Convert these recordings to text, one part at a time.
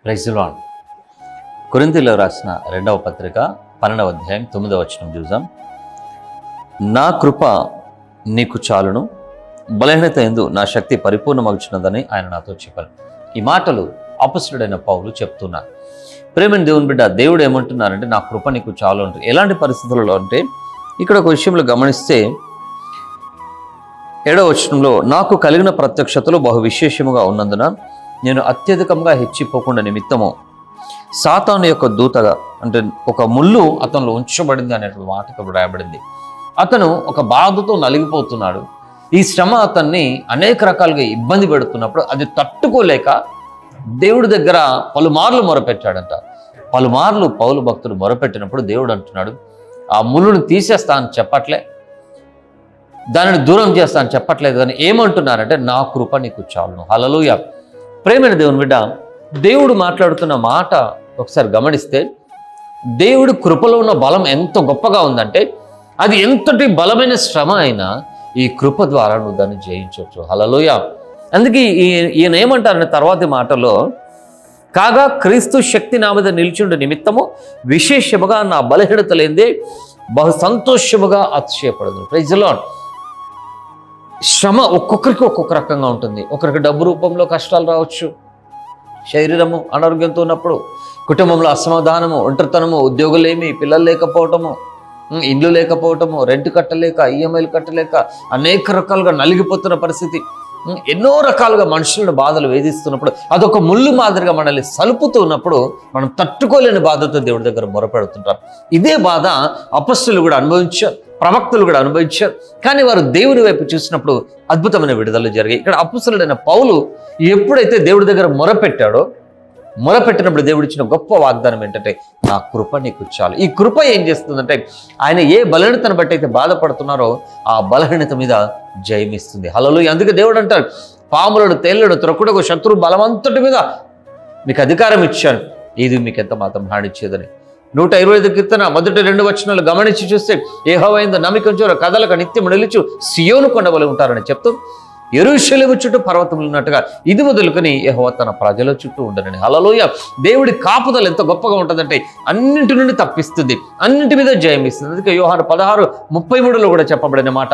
Praise the lord. కొరింథీయులకు రాసిన 2వ పత్రిక 12వ అధ్యాయం 9వ వచనం చూద్దాం. నా కృప నీకు చాలును, బలహీనత యందు నా శక్తి పరిపూర్ణమగుచున్నదని ఆయన నాతో చెప్పారు. ఈ మాటలు అపొస్తలుడైన పౌలు చెప్తున్నారు. ప్రేమైన దేవుని బిడ్డ, దేవుడు ఏమంటున్నారంటే నా కృప నీకు చాలు అంటారు. ఎలాంటి పరిస్థితులలో అంటే ఇక్కడ ఒక విషయంలో గమనిస్తే 7వ వచనంలో నాకు కలిగిన ప్రత్యక్షతలు బహు విశేషముగా ఉన్నందున నేను అత్యధికంగా హెచ్చిపోకుండా నిమిత్తము సాతాను యొక్క దూతగా, అంటే ఒక ముళ్ళు అతనిలో ఉంచబడింది అనేటువంటి మాట ఇక్కడ రాయబడింది. అతను ఒక బాధతో నలిగిపోతున్నాడు. ఈ శ్రమ అతన్ని అనేక రకాలుగా ఇబ్బంది పెడుతున్నప్పుడు అది తట్టుకోలేక దేవుడి దగ్గర పలుమార్లు మొరపెట్టాడంట. పలుమార్లు పౌలు భక్తుడు మొరపెట్టినప్పుడు దేవుడు అంటున్నాడు, ఆ ముళ్ళును తీసేస్తా అని చెప్పట్లే, దానిని దూరం చేస్తా అని చెప్పట్లేదు, కానీ ఏమంటున్నారంటే నా కృప నీకు చాలును. హల్లెలూయా. ప్రేమైన దేవుని బిడ్డ, దేవుడు మాట్లాడుతున్న మాట ఒకసారి గమనిస్తే దేవుడి కృపలో ఉన్న బలం ఎంత గొప్పగా ఉందంటే అది ఎంతటి బలమైన శ్రమ అయినా ఈ కృప ద్వారా నువ్వు దాన్ని జయించవచ్చు. హల్లెలూయా. అందుకే ఈయన ఏమంటారంటే తర్వాతి మాటలో, కాగా క్రీస్తు శక్తి నా మీద నిలిచిండు నిమిత్తము విశేషముగా నా బలహీనత లేదే బహు సంతోషముగా అతిశయపడదు. Praise the lord. శ్రమ ఒక్కొక్కరికి ఒక్కొక్క రకంగా ఉంటుంది. ఒకరికి డబ్బు రూపంలో కష్టాలు రావచ్చు, శరీరము అనారోగ్యంతో ఉన్నప్పుడు, కుటుంబంలో అసమాధానము, ఒంటరితనము, ఉద్యోగులేమి, పిల్లలు లేకపోవటము, ఇండ్లు లేకపోవటము, రెంట్ కట్టలేక, ఈఎంఐలు కట్టలేక అనేక రకాలుగా నలిగిపోతున్న పరిస్థితి, ఎన్నో రకాలుగా మనుషులను బాధలు వేధిస్తున్నప్పుడు, అదొక ముళ్ళు మాదిరిగా మనల్ని సలుపుతూ ఉన్నప్పుడు మనం తట్టుకోలేని బాధతో దేవుడి దగ్గర మొరపెడుతుంటాం. ఇదే బాధ అపొస్తలులు కూడా అనుభవించారు, ప్రవక్తలు కూడా అనుభవించారు. కానీ వారు దేవుని వైపు చూసినప్పుడు అద్భుతమైన విడుదల జరిగాయి. ఇక్కడ అపొస్తలుడైన పౌలు ఎప్పుడైతే దేవుడి దగ్గర మొరపెట్టినప్పుడు దేవుడు ఇచ్చిన గొప్ప వాగ్దానం ఏంటంటే నా కృప నీకు చాలు. ఈ కృప ఏం చేస్తుందంటే ఆయన ఏ బలహీనతను బట్టి అయితే బాధపడుతున్నారో ఆ బలహీనత మీద జయమిస్తుంది. హల్లెలూయా. అందుకే దేవుడు అంటారు, పాములను, తేళ్లను, త్రొక్కుటకు శత్రు బలవంతటి మీద మీకు అధికారం ఇచ్చాను, ఇది మీకు ఎంత మాత్రం హానిచ్చేదని. 125 కీర్తన మొదటి 2 వచనాలు గమనించి చూస్తే యెహోవా యందు నమ్మిక ఉంచువారు కదలక నిత్యం నిలుచు సియోను కొండ వలె ఉంటారని చెప్తూ యెరూషలేము చుట్టూ పర్వతములు ఉన్నట్టుగా ఇది మొదలుకొని యెహోవా తన ప్రజల చుట్టూ ఉండనని. హల్లెలూయా. దేవుడి కాపుదల ఎంత గొప్పగా ఉంటుందంటే అన్నింటి నుండి తప్పిస్తుంది, అన్నింటి మీద జయమిస్తుంది. అందుకే యోహాను 16:33లో కూడా చెప్పబడిన మాట,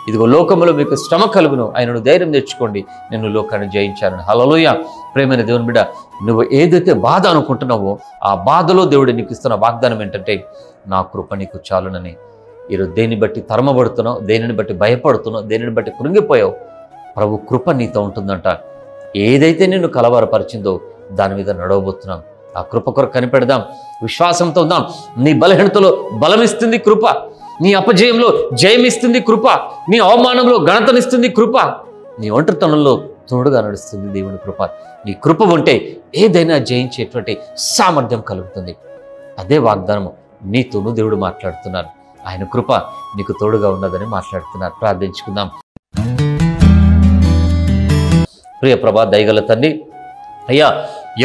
ఇదిగో లోకములో మీకు శ్రమ కలుగును, ఆయనను ధైర్యం తెచ్చుకోండి, నేను లోకాన్ని జయించాను. హల్లెలూయా. ప్రేమైన దేవుని బిడ్డ, నువ్వు ఏదైతే బాధ అనుకుంటున్నావో ఆ బాధలో దేవుడు నీకు ఇస్తున్న వాగ్దానం ఏంటంటే నా కృప నీకు చాలునని. ఈరోజు దేన్ని బట్టి తరమబడుతున్నావు, దేనిని బట్టి భయపడుతున్నావు, దేనిని బట్టి కృంగిపోయావు, ప్రభు కృప నీతో ఉంటుందంట. ఏదైతే నిన్ను కలవరపరిచిందో దాని మీద నడవబోతున్నాం. ఆ కృప కొరకు కనిపెడదాం, విశ్వాసంతో ఉందాం. నీ బలహీనతలో బలమిస్తుంది కృప, నీ అపజయంలో జయమిస్తుంది కృప, నీ అవమానంలో ఘనతనిస్తుంది కృప, నీ ఒంటరితనంలో తోడుగా నడుస్తుంది దేవుని కృప. నీ కృప ఉంటే ఏదైనా జయించేటువంటి సామర్థ్యం కలుగుతుంది. అదే వాగ్దానం నీతోనూ దేవుడు మాట్లాడుతున్నారు. ఆయన కృప నీకు తోడుగా ఉన్నదని మాట్లాడుతున్నారు. ప్రార్థించుకుందాం. ప్రియ ప్రభా, దయగల తండ్రి, అయ్యా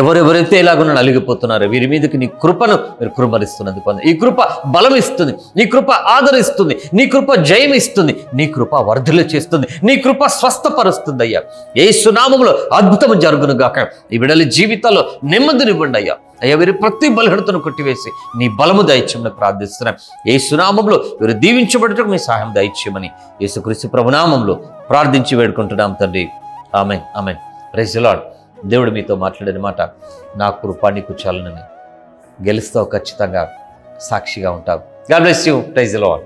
ఎవరెవరైతే ఇలాగున్నా నలిగిపోతున్నారో వీరి మీదకి నీ కృపను మీరు కృమరిస్తున్నది పొంది. ఈ కృప బలం ఇస్తుంది, నీ కృప ఆదరిస్తుంది, నీ కృప జయం ఇస్తుంది, నీ కృప వర్ధులు చేస్తుంది, నీ కృప స్వస్థపరుస్తుంది. అయ్యా యేసు నామములో అద్భుతము జరుగును గాక. ఈ బిడ్డల జీవితాల్లో నెమ్మదినివ్వండి అయ్యా. అయ్యా వీరి ప్రతి బలహీనతను కొట్టివేసి నీ బలము దయచేయమని ప్రార్థిస్తున్నాం. యేసు నామములో వీరు దీవించబడటకు మీ సహాయం దయచేయమని యేసుక్రీస్తు ప్రభునామములో ప్రార్థించి వేడుకుంటున్నాం తండ్రి. ఆమేన్, ఆమేన్. Praise the lord. దేవుడు మీతో మాట్లాడిన మాట నా కృప నీకు చాలునని. గెలుస్తావు, ఖచ్చితంగా సాక్షిగా ఉంటావు. God bless you. Praise the lord.